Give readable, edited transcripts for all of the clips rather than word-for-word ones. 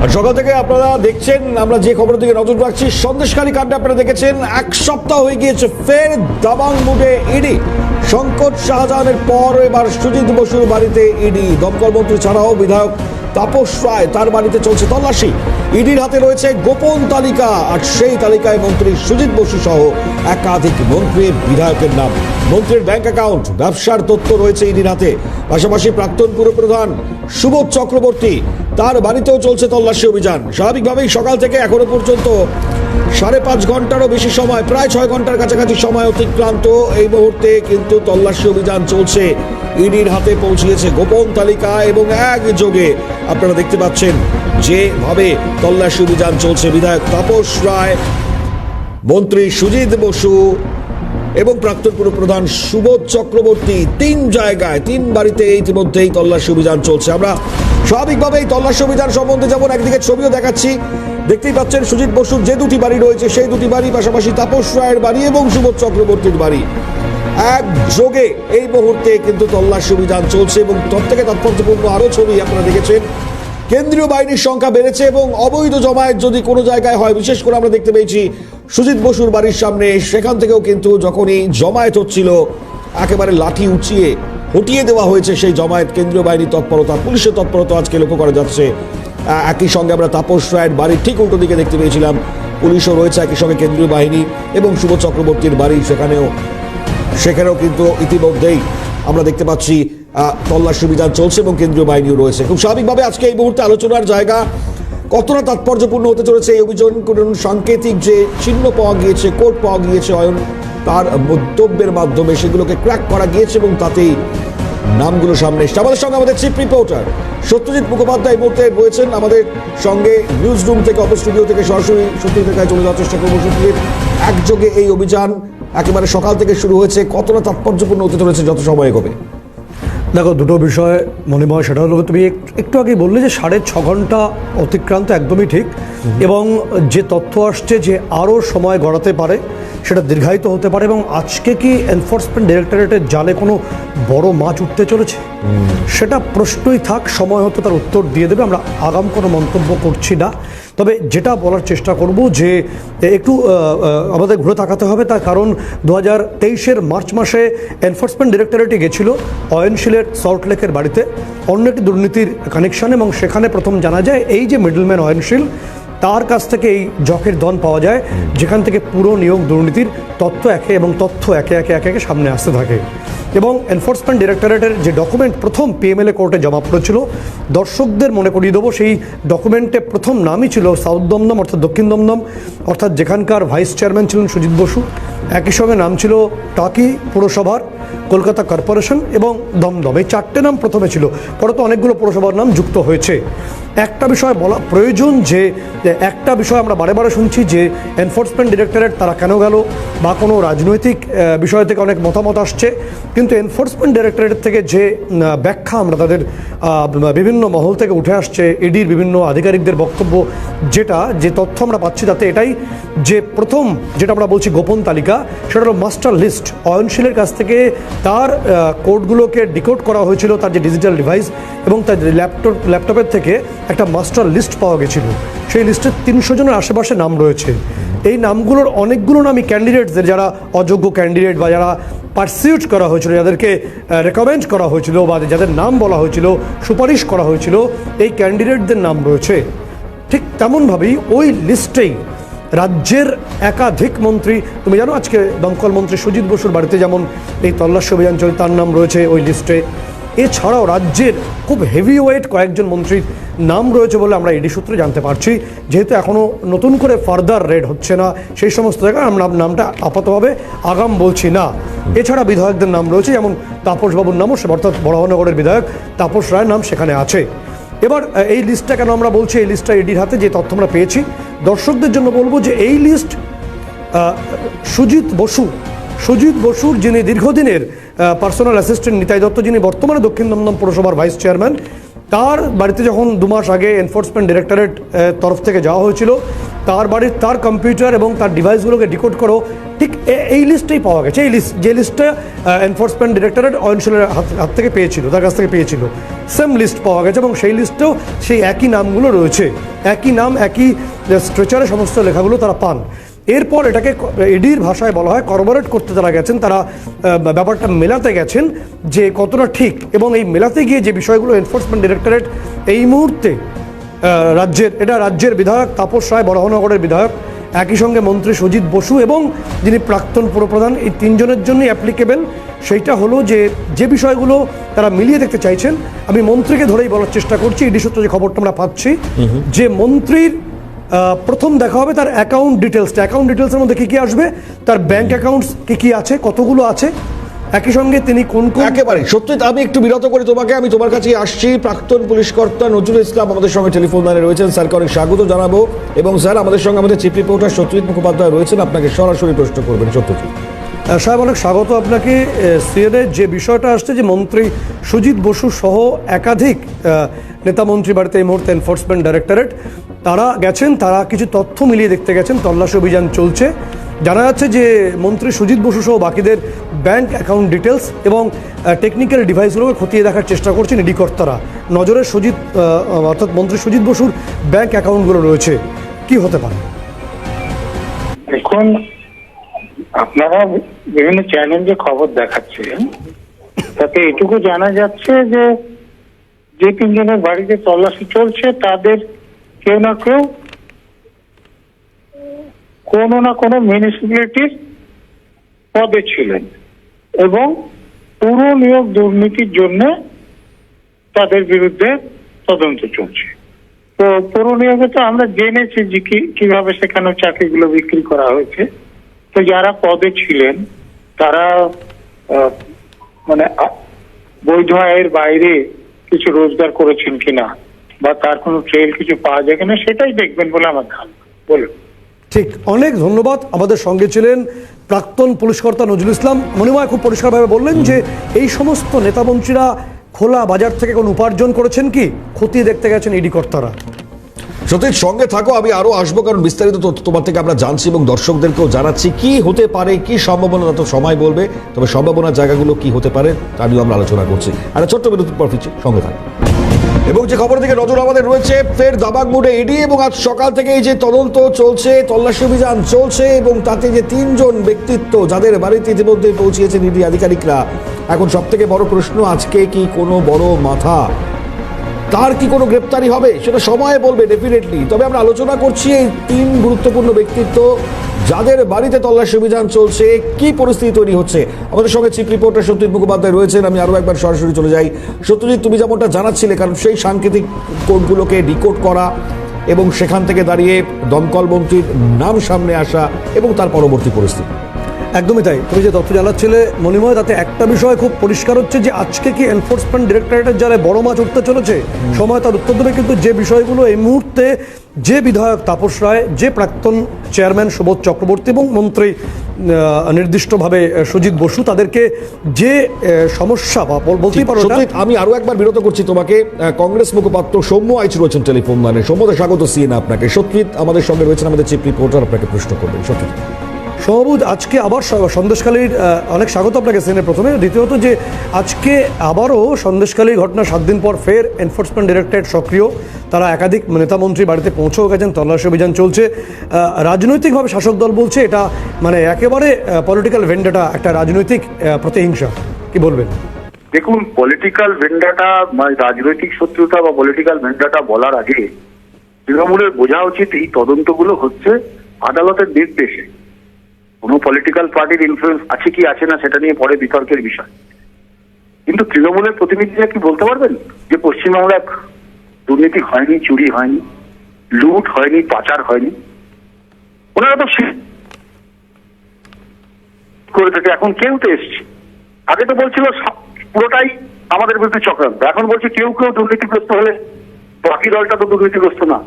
আর সকাল থেকে আপনারা দেখছেন, আমরা যে খবরের দিকে নজর রাখছি, সন্দেশখালী কাণ্ডে আপনারা দেখেছেন এক সপ্তাহ হয়ে গিয়েছে, ফের দাবাং মুডে ইডি। শঙ্কর শাহজাহানের পর এবার সুজিত বসুর বাড়িতে ইডি। দমকল মন্ত্রী ছাড়াও বিধায়ক তাপস রায়, তার বাড়িতে চলছে তল্লাশি। ইডির হাতে রয়েছে গোপন তালিকা, আর সেই তালিকায় মন্ত্রী সুজিত বসু সহ একাধিক মন্ত্রীর বিধায়কের নাম, মন্ত্রীর ব্যাংক অ্যাকাউন্ট, ব্যবসার তথ্য রয়েছে ইডির হাতে। পাশাপাশি প্রাক্তন পুরপ্রধান সুবোধ চক্রবর্তী, তার বাড়িতেও চলছে তল্লাশি অভিযান। স্বাভাবিকভাবেই সকাল থেকে এখনো পর্যন্ত 5.5 ঘন্টারও বেশি সময়, প্রায় 6 ঘন্টার কাছাকাছি সময় অতিক্রান্ত। এই মুহূর্তে কিন্তু তল্লাশি অভিযান চলছে। ইডির হাতে পৌঁছিয়েছে গোপন তালিকা এবং একযোগে আপনারা দেখতে পাচ্ছেন যেভাবে তল্লাশি অভিযান চলছে। বিধায়ক তাপস রায়, মন্ত্রী সুজিত বসু এবং প্রাক্তন পুরপ্রধান সুবোধ চক্রবর্তী, 3 জায়গায় 3 বাড়িতে ইতিমধ্যেই তল্লাশি অভিযান চলছে। আমরা স্বাভাবিকভাবেই তল্লাশি অভিযান সম্বন্ধে যেমন একদিকে ছবিও দেখাচ্ছি, দেখতেই পাচ্ছেন সুজিত বসুর যে 2টি বাড়ি রয়েছে সেই 2টি বাড়ি, পাশাপাশি তাপস রায়ের বাড়ি এবং সুবোধ চক্রবর্তীর বাড়ি, একযোগে এই মুহূর্তে কিন্তু তল্লাশি অভিযান চলছে। এবং প্রত্যেকে তাৎপর্যপূর্ণ আরও ছবি আপনারা দেখেছেন, কেন্দ্রীয় বাহিনীর সংখ্যা বেড়েছে এবং অবৈধ জমায়েত যদি কোনো জায়গায় হয়, বিশেষ করে আমরা দেখতে পেয়েছি সুজিত বসুর বাড়ির সামনে, সেখান থেকেও কিন্তু যখনই জমায়েত হচ্ছিল একেবারে লাঠি উঁচিয়ে হটিয়ে দেওয়া হয়েছে সেই জমায়েত। কেন্দ্রীয় বাহিনীর তৎপরতা, পুলিশের তৎপরতা আজকে লক্ষ্য করা যাচ্ছে। একই সঙ্গে আমরা তাপস রায়ের বাড়ির ঠিক উল্টো দিকে দেখতে পেয়েছিলাম পুলিশও রয়েছে, একই সঙ্গে কেন্দ্রীয় বাহিনী এবং সুবোধ চক্রবর্তীর বাড়ি, সেখানেও কিন্তু ইতিমধ্যেই আমরা দেখতে পাচ্ছি তল্লাশি অভিযান চলছে এবং কেন্দ্রীয় বাহিনীও রয়েছে। খুব স্বাভাবিকভাবে আজকে এই মুহূর্তে আলোচনার জায়গা কতটা তাৎপর্যপূর্ণ হতে চলেছে এই অভিযান। কোন সাংকেতিক যে চিহ্ন পাওয়া গিয়েছে, কোড পাওয়া গিয়েছে অয়ন তার মন্তব্যের মাধ্যমে, সেগুলোকে ক্র্যাক করা গিয়েছে এবং তাতেই নামগুলো সামনে এসছে। আমাদের সঙ্গে আমাদের চিফ রিপোর্টার সত্যজিৎ মুখোপাধ্যায় এই মুহূর্তে রয়েছেন আমাদের সঙ্গে নিউজ রুম থেকে, অফিস স্টুডিও থেকে সরাসরি সত্যজিৎ দেখায় চলে যাওয়ার চেষ্টা করবো। সত্যজিৎ, একযোগে এই অভিযান একেবারে সকাল থেকে শুরু হয়েছে, কতটা তাৎপর্যপূর্ণ হতে চলেছে যত সময় এগোবে? দেখো, দুটো বিষয় মনিময়। সেটা হলো, তুমি একটু আগে বললে যে 6.5 ঘন্টা অতিক্রান্ত, একদমই ঠিক। এবং যে তথ্য আসছে যে আরও সময় গড়াতে পারে, সেটা দীর্ঘায়িত হতে পারে। এবং আজকে কি এনফোর্সমেন্ট ডাইরেক্টরেটের জালে কোনো বড় মাছ উঠতে চলেছে, সেটা প্রশ্নই থাক, সময় হতে তার উত্তর দিয়ে দেবে। আমরা আগাম কোনো মন্তব্য করছি না, তবে যেটা বলার চেষ্টা করব যে একটু আমাদের ঘুরে তাকাতে হবে। তার কারণ 2023-এর মার্চ মাসে এনফোর্সমেন্ট ডাইরেক্টরেটে গেছিল অয়নশীলের সল্টলেকের বাড়িতে অন্য একটি দুর্নীতির কানেকশন, এবং সেখানে প্রথম জানা যায় এই যে মিডলম্যান অয়নশীল, তার কাছ থেকে এই জকের ধন পাওয়া যায়, যেখান থেকে পুরো নিয়োগ দুর্নীতির তথ্য একে একে সামনে আসতে থাকে। এবং এনফোর্সমেন্ট ডাইরেক্টরেটের যে ডকুমেন্ট প্রথম পিএমএলএ কোর্টে জমা পড়েছিল, দর্শকদের মনে করিয়ে দেবো, সেই ডকুমেন্টে প্রথম নামই ছিল সাউথ দমদম অর্থাৎ দক্ষিণ দমদম, অর্থাৎ যেখানকার ভাইস চেয়ারম্যান ছিলেন সুজিত বসু। একই সঙ্গে নাম ছিল টাকি পুরসভার, কলকাতা কর্পোরেশন এবং দমদম, এই 4টে নাম প্রথমে ছিল। পরে তো অনেকগুলো পুরসভার নাম যুক্ত হয়েছে। একটা বিষয় বলা প্রয়োজন, যে একটা বিষয় আমরা বারে বারে শুনছি যে এনফোর্সমেন্ট ডাইরেক্টরেট তারা কেন গেল, বা কোনো রাজনৈতিক বিষয় থেকে অনেক মতামত আসছে, কিন্তু এনফোর্সমেন্ট ডাইরেক্টরেট থেকে যে ব্যাখ্যা আমরা তাদের বিভিন্ন মহল থেকে উঠে আসছে, ইডির বিভিন্ন আধিকারিকদের বক্তব্য, যে তথ্য আমরা পাচ্ছি, তাতে এটাই যে প্রথম যেটা আমরা বলছি গোপন তালিকা, সেটা হলো মাস্টার লিস্ট। অয়নশীলের কাছ থেকে তার কোডগুলোকে ডিকোড করা হয়েছিল, তার যে ডিজিটাল ডিভাইস এবং তার ল্যাপটপের থেকে একটা মাস্টার লিস্ট পাওয়া গেছিল। সেই লিস্টে 300 জনের আশেপাশে নাম রয়েছে। এই নামগুলোর অনেকগুলো নামই ক্যান্ডিডেটসদের, যারা অযোগ্য ক্যান্ডিডেট বা যারা পারসিউট করা হয়েছিল, যাদেরকে রেকমেন্ড করা হয়েছিল বা যাদের নাম বলা হয়েছিল, সুপারিশ করা হয়েছিল, এই ক্যান্ডিডেটদের নাম রয়েছে। ঠিক তেমনভাবেই ওই লিস্টেই রাজ্যের একাধিক মন্ত্রী, তুমি জানো আজকে দমকল মন্ত্রী সুজিত বসুর বাড়িতে যেমন এই তল্লাশি অভিযান চলে, তার নাম রয়েছে ওই লিস্টে। এছাড়াও রাজ্যের খুব হেভিওয়েট কয়েকজন মন্ত্রীর নাম রয়েছে বলে আমরা ইডি সূত্রে জানতে পারছি, যেহেতু এখনও নতুন করে ফার্দার রেড হচ্ছে না সেই সমস্ত জায়গায়, আমরা নামটা আপাতভাবে আগাম বলছি না। এছাড়া বিধায়কদের নাম রয়েছে, যেমন তাপসবাবুর নামও, অর্থাৎ বড়ানগরের বিধায়ক তাপস রায়ের নাম সেখানে আছে। এবার এই লিস্টটা কেন আমরা বলছি, এই লিস্টটা ইডির হাতে যে তথ্য আমরা পেয়েছি, দর্শকদের জন্য বলবো যে এই লিস্ট সুজিত বসুর যিনি দীর্ঘদিনের পার্সোনাল অ্যাসিস্ট্যান্ট নিতাই দত্ত, যিনি বর্তমানে দক্ষিণ দমদম পৌরসভার ভাইস চেয়ারম্যান, তার বাড়িতে যখন 2 মাস আগে এনফোর্সমেন্ট ডিরেক্টরেট তরফ থেকে যাওয়া হয়েছিল, তার বাড়ির তার কম্পিউটার এবং তার ডিভাইসগুলোকে ডিকোড করো, ঠিক এই লিস্টেই পাওয়া গেছে। এই লিস্ট, যে লিস্টটা এনফোর্সমেন্ট ডিরেক্টরেট অয়নশীলের হাত থেকে পেয়েছিল, তার কাছ থেকে পেয়েছিল, সেম লিস্ট পাওয়া গেছে এবং সেই লিস্টেও সেই একই নামগুলো রয়েছে, একই নাম, একই স্ট্রেচারে সমস্ত লেখাগুলো তারা পান। এরপর এটাকে ইডির ভাষায় বলা হয় করবোরেট করতে তারা গেছেন, তারা ব্যাপারটা মেলাতে গেছেন যে কতটা ঠিক, এবং এই মেলাতে গিয়ে যে বিষয়গুলো এনফোর্সমেন্ট ডিরেক্টরেট এই মুহূর্তে রাজ্যের বিধায়ক তাপস রায়, বরাহনগরের বিধায়ক, একই সঙ্গে মন্ত্রী সুজিত বসু এবং যিনি প্রাক্তন পুরপ্রধান, এই 3 জনের জন্যই অ্যাপ্লিকেবল। সেইটা হলো যে বিষয়গুলো তারা মিলিয়ে দেখতে চাইছেন। আমি মন্ত্রীকে ধরেই বলার চেষ্টা করছি, ইডি সূত্রে যে খবরটা আমরা পাচ্ছি, যে মন্ত্রীর প্রথম দেখা হবে তার অ্যাকাউন্ট ডিটেলসটা। অ্যাকাউন্ট ডিটেলসের মধ্যে কী কী আসবে, তার ব্যাংক অ্যাকাউন্টস কী আছে, কতগুলো আছে, একই সঙ্গে তিনি কোন কোন। একেবারে সত্যি, আমি একটু বিরত করি তোমাকে, আমি তোমার কাছে আসছি। প্রাক্তন পুলিশ কর্তা নজরুল ইসলাম আমাদের সঙ্গে টেলিফোন লাইনে রয়েছেন, স্যারকে অনেক স্বাগত জানাবো। এবং স্যার আমাদের সঙ্গে আমাদের চিফ রিপোর্টার সত্যজিৎ মুখোপাধ্যায় রয়েছেন, আপনাকে সরাসরি প্রশ্ন করবেন। সত্যজিৎ সাহেব, অনেক স্বাগত আপনাকে। সিএনএ যে বিষয়টা আসছে যে মন্ত্রী সুজিত বসু সহ একাধিক নেতা মন্ত্রী বাড়িতে এই মুহূর্তে এনফোর্সমেন্ট ডাইরেক্টরেট তারা গেছেন, তারা কিছু তথ্য মিলিয়ে দেখতে গেছেন, তল্লাশি অভিযান চলছে। জানা যাচ্ছে যে মন্ত্রী সুজিত বসু সহ বাকিদের ব্যাংক অ্যাকাউন্ট ডিটেলস এবং টেকনিক্যাল ডিভাইসগুলোকে খতিয়ে দেখার চেষ্টা করছেন ইডি কর্তারা। নজরে অর্থাৎ মন্ত্রী সুজিত বসুর ব্যাংক অ্যাকাউন্টগুলো রয়েছে, কি হতে পারে? এখন আপনারা বিভিন্ন চ্যানেলে খবর দেখাচ্ছেন, তাতে এটুকু জানা যাচ্ছে যে 3 জনের বাড়িতে তল্লাশি চলছে, তাদের কেউ না কেউ কোনো না কোনো মিউনিসিপ্যালিটির পদে ছিলেন এবং পুরো নিয়োগ দুর্নীতির জন্য তাদের বিরুদ্ধে তদন্ত চলছে। তো পুরো নিয়োগে তো আমরা জেনেছি যে কিভাবে সেখানে চাকরিগুলো বিক্রি করা হয়েছে। তো যারা পদে ছিলেন তারা মানে বৈধ আয়ের বাইরে কিছু রোজগার করেছেন কিনা বা তার কোনো ট্রেল কিছু পাওয়া যায় কিনা সেটাই দেখবেন বলে আমার ধারণা। বলুন। ঠিক, অনেক ধন্যবাদ। আমাদের সঙ্গে ছিলেন প্রাক্তন পুলিশ কর্তা নজরুল ইসলাম। মণিময় খুব পরিষ্কারভাবে বললেন যে এই সমস্ত নেতামন্ত্রীরা খোলা বাজার থেকে কোন উপার্জন করেছেন কি খতিয়ে দেখতে গেছেন ইডি কর্তারা। সত্যির সঙ্গে থাকো, আমি আরো আসবো, কারণ বিস্তারিত তথ্য তোমার থেকে আমরা জানছি এবং দর্শকদেরকেও জানাচ্ছি কি হতে পারে, কি সম্ভাবনা, তত সময় বলবে। তবে সম্ভাবনার জায়গাগুলো কি হতে পারে তা নিয়েও আমরা আলোচনা করছি। আর ছোট্ট বিরতির পর ফিরছি, সঙ্গে থাকো। এবং যে খবর থেকে নজর আমাদের রয়েছে, ফের দাবাগ মোড়ে ইডি, এবং আজ সকাল থেকে এই যে তদন্ত চলছে, তল্লাশি অভিযান চলছে, এবং তাতে যে 3 জন ব্যক্তিত্ব যাদের বাড়িতে ইতিমধ্যে পৌঁছিয়েছেন ইডি আধিকারিকরা, এখন সব থেকে বড় প্রশ্ন, আজকে কি কোনো বড় মাথা, তার কি কোনো গ্রেপ্তারি হবে, সেটা সময় বলবে ডেফিনেটলি। তবে আমরা আলোচনা করছি এই 3 গুরুত্বপূর্ণ ব্যক্তিত্ব যাদের বাড়িতে তল্লাশি অভিযান চলছে, কি পরিস্থিতি তৈরি হচ্ছে। আমাদের সঙ্গে চিফ রিপোর্টার সত্যজিৎ মুখোপাধ্যায় রয়েছেন। আমি আরও একবার সরাসরি চলে যাই। সত্যজিৎ, তুমি যেমনটা জানাচ্ছিলে, কারণ সেই সাংকেতিক কোডগুলোকে ডিকোড করা এবং সেখান থেকে দাঁড়িয়ে দমকল মন্ত্রীর নাম সামনে আসা এবং তার পরবর্তী পরিস্থিতি। একদমই তাই, তুমি যে তথ্য জানাচ্ছিলে মণিময়, তাতে একটা বিষয় খুব পরিষ্কার হচ্ছে যে আজকে কি এনফোর্সমেন্ট ডিরেক্টরেটের যারা বড় মাছ উঠতে চলেছে, সময় তার উত্তর দেবে। কিন্তু যে বিষয়গুলো এই মুহূর্তে যে বিধায়ক তাপস রায়, যে প্রাক্তন চেয়ারম্যান সুবোধ চক্রবর্তী এবং মন্ত্রী নির্দিষ্টভাবে সুজিত বসু, তাদেরকে যে সমস্যা বা বলতেই পারো। আমি আরো একবার বিরত করছি তোমাকে। কংগ্রেস মুখপাত্র সৌম্য আইচ রয়েছেন টেলিফোন লাইনে। সৌম্যদা, স্বাগত সিএনএ আপনাকে। সত্যজিৎ আমাদের সঙ্গে রয়েছেন, আমাদের চিফ রিপোর্টার, আপনাকে প্রশ্ন করবেন। সত্যজিৎ। সৌমুদ, আজকে আবার সন্দেশখালীর অনেক স্বাগত আপনাকে সিএনএ প্রথমে। দ্বিতীয়ত যে আজকে আবারও সন্দেশখালীর ঘটনা 7 দিন পর ফের এনফোর্সমেন্ট ডিরেক্টরেট সক্রিয়, তারা একাধিক নেতামন্ত্রী বাড়িতে পৌঁছেও গেছেন, তল্লাশি অভিযান চলছে। রাজনৈতিকভাবে শাসক দল বলছে এটা মানে একেবারে পলিটিক্যাল ভেন্ডাটা, একটা রাজনৈতিক প্রতিহিংসা, কি বলবেন? দেখুন, পলিটিক্যাল ভেন্ডাটা মানে রাজনৈতিক শত্রুতা বা পলিটিক্যাল ভেন্ডাটা বলার আগে তৃণমূলের বোঝা উচিত এই তদন্তগুলো হচ্ছে আদালতের নির্দেশে। কোনো পলিটিক্যাল পার্টির ইনফ্লুয়েন্স আছে কি আছে না সেটা নিয়ে পরে বিতর্কের বিষয়। কিন্তু তৃণমূলের প্রতিনিধিরা কি বলতে পারবেন যে পশ্চিমবাংলায় দুর্নীতি হয়নি, চুরি হয়নি, লুট হয়নি, পাচার হয়নি? ওনারা তো করে থেকে এখন কেউ তো এসছে। আগে তো বলছিল পুরোটাই আমাদের বিরুদ্ধে চক্রান্ত, এখন বলছে কেউ কেউ দুর্নীতিগ্রস্ত হলে বাকি দলটা তো দুর্নীতিগ্রস্ত না।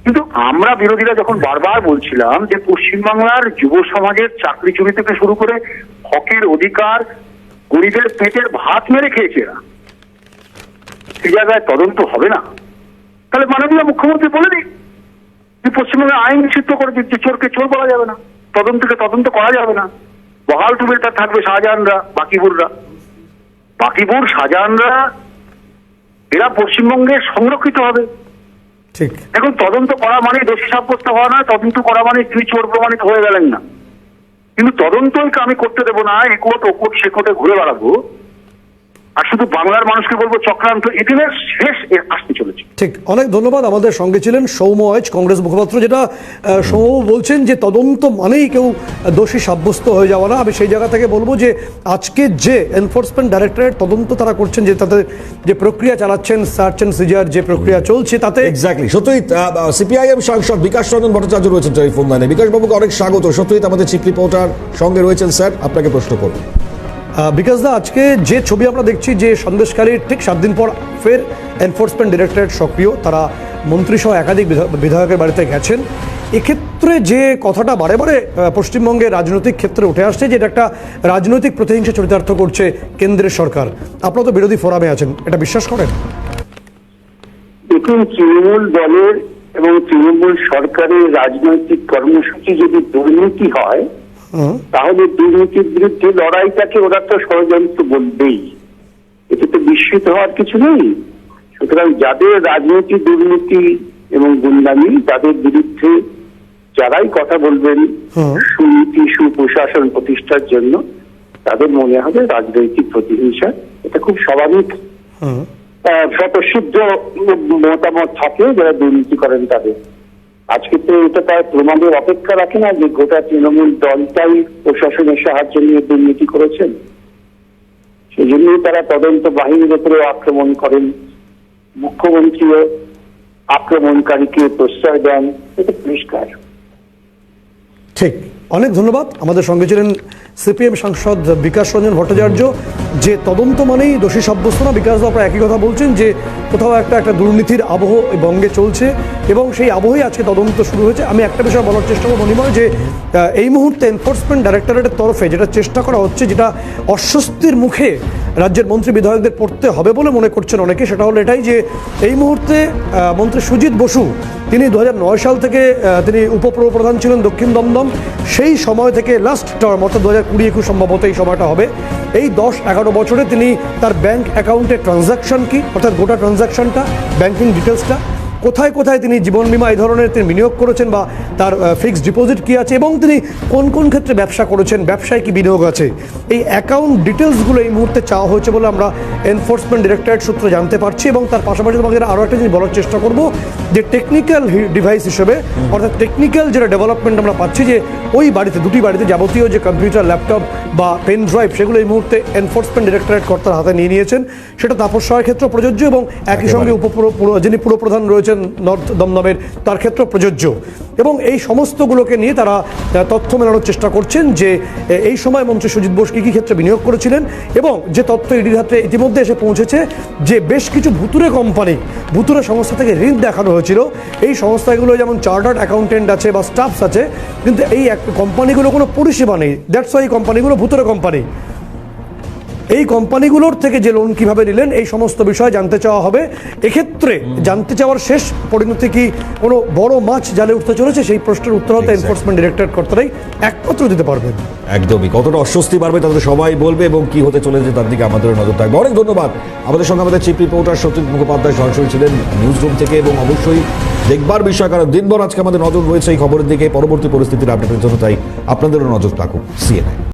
কিন্তু আমরা বিরোধীরা যখন বারবার বলছিলাম যে পশ্চিমবাংলার যুব সমাজের চাকরি চুরি থেকে শুরু করে হকের অধিকার, গরিবের পেটের ভাত মেরে খেয়েছে এরা, সে জায়গায় তদন্ত হবে না? তাহলে মাননীয় মুখ্যমন্ত্রী বলে দিন যে পশ্চিমবঙ্গে আইন নিষিদ্ধ করে দিচ্ছে, চোরকে চোর বলা যাবে না, তদন্তকে তদন্ত করা যাবে না, বহাল টুবেলটা থাকবে শাহজাহানরা, বাকিবুররা। বাকিবুর, শাহজাহানরা এরা পশ্চিমবঙ্গে সংরক্ষিত হবে। ঠিক। এখন তদন্ত করা মানে দোষী সাব্যস্ত হওয়া নয়, তদন্ত করা মানে তিনি চোর প্রমাণিত হয়ে গেলেন না। কিন্তু তদন্তই আমি করতে দেবো না, এ কোর্ট ও কোর্ট সে কোর্টে ঘুরে বেড়াবো, আর শুধু বাংলার মানুষকে বলবো চক্রান্ত, এদিনের শেষ আসতে চলেছে। ঠিক, অনেক ধন্যবাদ। আমাদের সঙ্গে ছিলেন সৌম্য আইচ, কংগ্রেস মুখপাত্র। যেটা সৌম্য বলছেন যে তদন্ত মানেই কেউ দোষী সাব্যস্ত হয়ে যাওয়া না। আমি সেই জায়গা থেকে বলবো যে আজকে যে এনফোর্সমেন্ট ডাইরেক্টরেট তদন্ত তারা করছেন, যে তাদের যে প্রক্রিয়া চালাচ্ছেন, সার্চ অ্যান্ড সিজার যে প্রক্রিয়া চলছে, তাতে এক্স্যাক্টলি সত্যজিৎ, সিপিআইএম সাংসদ বিকাশ রঞ্জন ভট্টাচার্য রয়েছেন টেলিফোন লাইনে। বিকাশ বাবুকে অনেক স্বাগত। সত্যজিৎ আমাদের চিফ রিপোর্টার সঙ্গে রয়েছেন। স্যার, আপনাকে প্রশ্ন করব। বিকাশ দা, আজকে যে ছবি আমরা দেখছি যে সন্দেশখালীর ঠিক 7 দিন পর ফের এনফোর্সমেন্ট ডাইরেক্টরেট সক্রিয়, তারা মন্ত্রীসহ একাধিক বিধায়কের বাড়িতে গেছেন। এক্ষেত্রে যে কথাটা বারে বারে পশ্চিমবঙ্গের রাজনৈতিক ক্ষেত্রে উঠে আসছে যে এটা একটা রাজনৈতিক প্রতিহিংসা চরিতার্থ করছে কেন্দ্রের সরকার। আপনারা তো বিরোধী ফোরামে আছেন, এটা বিশ্বাস করেন? দেখুন, তৃণমূল দলের এবং তৃণমূল সরকারের রাজনৈতিক কর্মসূচি যদি দুর্নীতি হয়, তাহলে দুর্নীতির বিরুদ্ধে লড়াইটাকে ওরা তো ষড়যন্ত্র বলবেই, এতে তো বিস্মিত হওয়ার কিছু নেই। সুতরাং যাদের রাজনৈতিক দুর্নীতি এবং গুন্ডামি, তাদের বিরুদ্ধে যারাই কথা বলবেন সুনীতি সুপ্রশাসন প্রতিষ্ঠার জন্য, তাদের মনে হবে রাজনৈতিক প্রতিহিংসা। এটা খুব স্বাভাবিক স্বতঃসিদ্ধ মতামত থাকে যারা দুর্নীতি করেন তাদের। আজকে তো এটা তার প্রমাণের অপেক্ষা রাখে না যে গোটা তৃণমূল দলটাই প্রশাসনের সাহায্য নিয়ে দুর্নীতি করেছেন। সেই জন্যই তারা তদন্ত বাহিনীর উপরে আক্রমণ করেন, মুখ্যমন্ত্রীও আক্রমণকারীকে প্রশ্রয় দেন, এটা পরিষ্কার। ঠিক, অনেক ধন্যবাদ। আমাদের সঙ্গে ছিলেন সিপিএম সাংসদ বিকাশ রঞ্জন ভট্টাচার্য। যে তদন্ত মানেই দোষী সাব্যস্ত না, বিকাশ দা আপনারা একই কথা বলছেন যে কোথাও একটা দুর্নীতির আবহ বঙ্গে চলছে এবং সেই আবহেই আজকে তদন্ত শুরু হয়েছে। আমি একটা বিষয় বলার চেষ্টা করব মনিময়, যে এই মুহূর্তে এনফোর্সমেন্ট ডাইরেক্টরেটের তরফে যেটা চেষ্টা করা হচ্ছে, যেটা অস্বস্তির মুখে রাজ্যের মন্ত্রী বিধায়কদের পড়তে হবে বলে মনে করছেন অনেকে, সেটা হলো এটাই যে এই মুহূর্তে মন্ত্রী সুজিত বসু, তিনি 2009 সাল থেকে তিনি উপপ্রধান ছিলেন দক্ষিণ দমদম। সেই সময় থেকে লাস্ট টার্ম অর্থাৎ 2020-21 সম্ভবত এই সময়টা হবে, এই 10-11 বছরে তিনি তার ব্যাংক অ্যাকাউন্টের ট্রানজাকশন কি, অর্থাৎ গোটা ট্রানজাকশনটা, ব্যাংকিং ডিটেলসটা, কোথায় কোথায় তিনি জীবন বীমা এই ধরনের তিনি বিনিয়োগ করেছেন বা তার ফিক্সড ডিপোজিট কী আছে এবং তিনি কোন কোন ক্ষেত্রে ব্যবসা করেছেন, ব্যবসায় কি বিনিয়োগ আছে, এই অ্যাকাউন্ট ডিটেলসগুলো এই মুহূর্তে চাওয়া হয়েছে বলে আমরা এনফোর্সমেন্ট ডাইরেক্টরেট সূত্রে জানতে পারছি। এবং তার পাশাপাশি তোমাকে আরও একটা জিনিস বলার চেষ্টা করব যে টেকনিক্যাল ডিভাইস হিসেবে, অর্থাৎ টেকনিক্যাল যেটা ডেভেলপমেন্ট আমরা পাচ্ছি, যে ওই বাড়িতে, দুটি বাড়িতে যাবতীয় যে কম্পিউটার, ল্যাপটপ বা পেন ড্রাইভ, সেগুলো এই মুহূর্তে এনফোর্সমেন্ট ডাইরেক্টরেট কর্তার হাতে নিয়ে নিয়েছেন। সেটা তাপস রায়ের ক্ষেত্রে প্রযোজ্য এবং একই সঙ্গে যিনি পুরপ্রধান রয়েছেন নর্থ দমদমের, তার ক্ষেত্রে প্রযোজ্য। এবং এই সমস্তগুলোকে নিয়ে তারা তথ্য মেলানোর চেষ্টা করছেন যে এই সময় মন্ত্রী সুজিত বোস কী কী ক্ষেত্রে বিনিয়োগ করেছিলেন, এবং যে তথ্য ইডির হাতে ইতিমধ্যে এসে পৌঁছেছে যে বেশ কিছু ভুতুরে কোম্পানি, ভুতুরে সংস্থা থেকে ঋণ দেখানো হয়েছিল। এই সংস্থাগুলো যেমন চার্টার্ড অ্যাকাউন্টেন্ট আছে বা স্টাফস আছে, কিন্তু এই কোম্পানিগুলো কোনো পরিষেবা নেই। দ্যাটস ওয়াই এই কোম্পানিগুলো ভুতুরে কোম্পানি। এই কোম্পানিগুলোর থেকে যে লোন কিভাবে নিলেন, এই সমস্ত বিষয় জানতে চাওয়া হবে। এক্ষেত্রে জানতে চাওয়ার শেষ পরিণতি কি কোনো বড় মাছ জালে উঠতে চলেছে, সেই প্রশ্নের উত্তর হতে এনফোর্সমেন্ট ডাইরেক্টরেট কর্তারাই একমাত্র দিতে পারবেন। একদমই, কতটা অস্বস্তি বাড়বে তাদের সবাই বলবে এবং কি হতে চলেছে তার দিকে আমাদেরও নজর থাকবে। অনেক ধন্যবাদ। আমাদের সঙ্গে আমাদের চিফ রিপোর্টার সত্যজিৎ মুখোপাধ্যায় সরাসরি ছিলেন নিউজ রুম থেকে, এবং অবশ্যই দেখবার বিষয়, কারণ দিনভর আজকে আমাদের নজর রয়েছে এই খবরের দিকে। পরবর্তী পরিস্থিতির আপডেটের জন্য তাই আপনাদেরও নজর থাকুক সিএনএন।